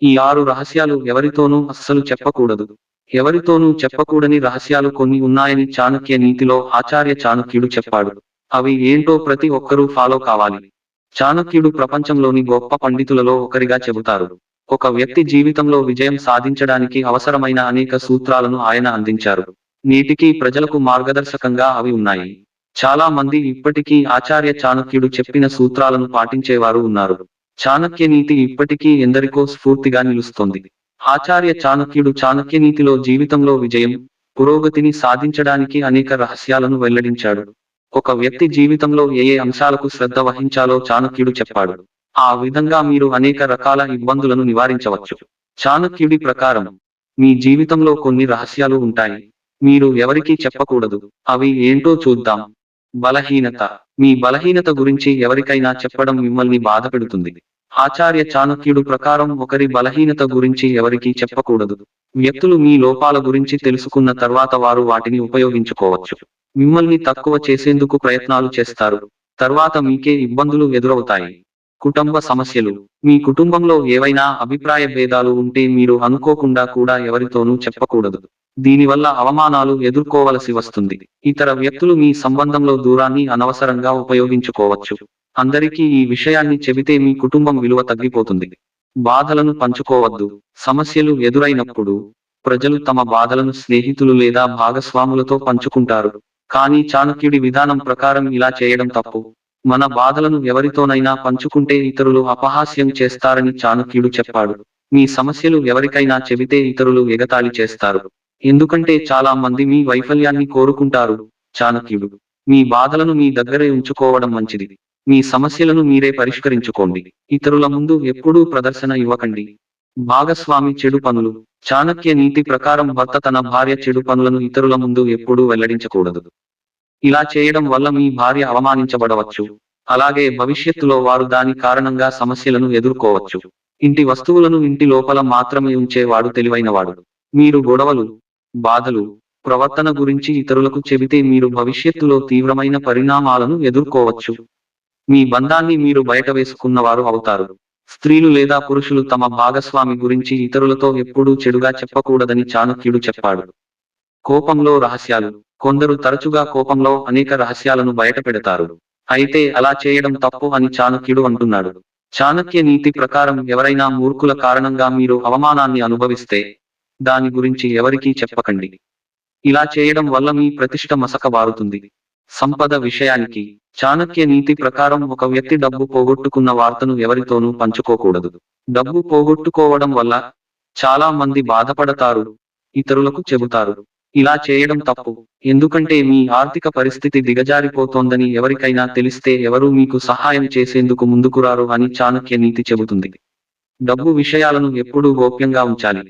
ఈ 6 రహస్యాలు ఎవరితోనూ అస్సలు చెప్పకూడదు. ఎవరితోనూ చెప్పకూడని రహస్యాలు కొన్ని ఉన్నాయని చాణక్య నీతిలో ఆచార్య చాణక్యుడు చెప్పాడు. అవి ఏంటో ప్రతి ఒక్కరూ ఫాలో కావాలి. చాణక్యుడు ప్రపంచంలోని గొప్ప పండితులలో ఒకరిగా చెబుతారు. ఒక వ్యక్తి జీవితంలో విజయం సాధించడానికి అవసరమైన అనేక సూత్రాలను ఆయన అందించారు. నేటికీ ప్రజలకు మార్గదర్శకంగా అవి ఉన్నాయి. చాలా మంది ఇప్పటికీ ఆచార్య చాణక్యుడు చెప్పిన సూత్రాలను పాటించేవారు ఉన్నారు. చాణక్య నీతి ఇప్పటికీ ఎందరికో స్ఫూర్తిగా నిలుస్తోంది. ఆచార్య చాణక్యుడు చాణక్యనీతిలో జీవితంలో విజయం, పురోగతిని సాధించడానికి అనేక రహస్యాలను వెల్లడించాడు. ఒక వ్యక్తి జీవితంలో ఏ అంశాలకు శ్రద్ధ వహించాలో చాణక్యుడు చెప్పాడు. ఆ విధంగా మీరు అనేక రకాల ఇబ్బందులను నివారించవచ్చు. చాణక్యుడి ప్రకారం మీ జీవితంలో కొన్ని రహస్యాలు ఉంటాయి. మీరు ఎవరికీ చెప్పకూడదు. అవి ఏంటో చూద్దాం. బలహీనత. మీ బలహీనత గురించి ఎవరికైనా చెప్పడం మిమ్మల్ని బాధపెడుతుంది. ఆచార్య చాణక్యుడు ప్రకారం ఒకరి బలహీనత గురించి ఎవరికీ చెప్పకూడదు. వ్యక్తులు మీ లోపాల గురించి తెలుసుకున్న తర్వాత వారు వాటిని ఉపయోగించుకోవచ్చు. మిమ్మల్ని తక్కువ చేసేందుకు ప్రయత్నాలు చేస్తారు. తర్వాత మీకే ఇబ్బందులు ఎదురవుతాయి. కుటుంబ సమస్యలు. మీ కుటుంబంలో ఏవైనా అభిప్రాయ భేదాలు ఉంటే మీరు అనుకోకుండా కూడా ఎవరితోనూ చెప్పకూడదు. దీనివల్ల అవమానాలు ఎదుర్కోవలసి వస్తుంది. ఇతర వ్యక్తులు మీ సంబంధంలో దూరాన్ని అనవసరంగా ఉపయోగించుకోవచ్చు. అందరికీ ఈ విషయాన్ని చెబితే మీ కుటుంబం విలువ తగ్గిపోతుంది. బాధలను పంచుకోవద్దు. సమస్యలు ఎదురైనప్పుడు ప్రజలు తమ బాధలను స్నేహితులు లేదా భాగస్వాములతో పంచుకుంటారు. కానీ చాణక్యుడి విధానం ప్రకారం ఇలా చేయడం తప్పు. మన బాధలను ఎవరితోనైనా పంచుకుంటే ఇతరులు అపహాస్యం చేస్తారని చాణక్యుడు చెప్పాడు. మీ సమస్యలు ఎవరికైనా చెబితే ఇతరులు ఎగతాళి చేస్తారు. ఎందుకంటే చాలా మంది మీ వైఫల్యాన్ని కోరుకుంటారు. చాణక్యుడు మీ బాధలను మీ దగ్గరే ఉంచుకోవడం మంచిది. మీ సమస్యలను మీరే పరిష్కరించుకోండి. ఇతరుల ముందు ఎప్పుడూ ప్రదర్శన ఇవ్వకండి. భాగస్వామి చెడు పనులు. చాణక్య నీతి ప్రకారం భర్త తన భార్య చెడు పనులను ఇతరుల ముందు ఎప్పుడూ వెల్లడించకూడదు. ఇలా చేయడం వల్ల మీ భార్య అవమానించబడవచ్చు. అలాగే భవిష్యత్తులో వారు దాని కారణంగా సమస్యలను ఎదుర్కోవచ్చు. ఇంటి వస్తువులను ఇంటి లోపల మాత్రమే ఉంచేవాడు తెలివైనవాడు. మీరు గొడవలు, బాధలు, ప్రవర్తన గురించి ఇతరులకు చెబితే మీరు భవిష్యత్తులో తీవ్రమైన పరిణామాలను ఎదుర్కోవచ్చు. మీ బంధాన్ని మీరు బయటవేసుకున్నవారు అవుతారు. స్త్రీలు లేదా పురుషులు తమ భాగస్వామి గురించి ఇతరులతో ఎప్పుడూ చెడుగా చెప్పకూడదని చాణక్యుడు చెప్పాడు. కోపంలో రహస్యాలు. కొందరు తరచుగా కోపంలో అనేక రహస్యాలను బయటపెడతారు. అయితే అలా చేయడం తప్పు అని చాణక్యుడు అంటున్నాడు. చాణక్య నీతి ప్రకారం ఎవరైనా మూర్ఖుల కారణంగా మీరు అవమానాన్ని అనుభవిస్తే దాని గురించి ఎవరికీ చెప్పకండి. ఇలా చేయడం వల్ల మీ ప్రతిష్ట మసకబారుతుంది. సంపద విషయానికి. చాణక్య నీతి ప్రకారం ఒక వ్యక్తి డబ్బు పోగొట్టుకున్న వార్తను ఎవరితోనూ పంచుకోకూడదు. డబ్బు పోగొట్టుకోవడం వల్ల చాలా మంది బాధపడతారు, ఇతరులకు చెబుతారు. ఇలా చేయడం తప్పు. ఎందుకంటే మీ ఆర్థిక పరిస్థితి దిగజారిపోతోందని ఎవరికైనా తెలిస్తే ఎవరూ మీకు సహాయం చేసేందుకు ముందుకురారు అని చాణక్య నీతి చెబుతుంది. డబ్బు విషయాలను ఎప్పుడూ గోప్యంగా ఉంచాలి.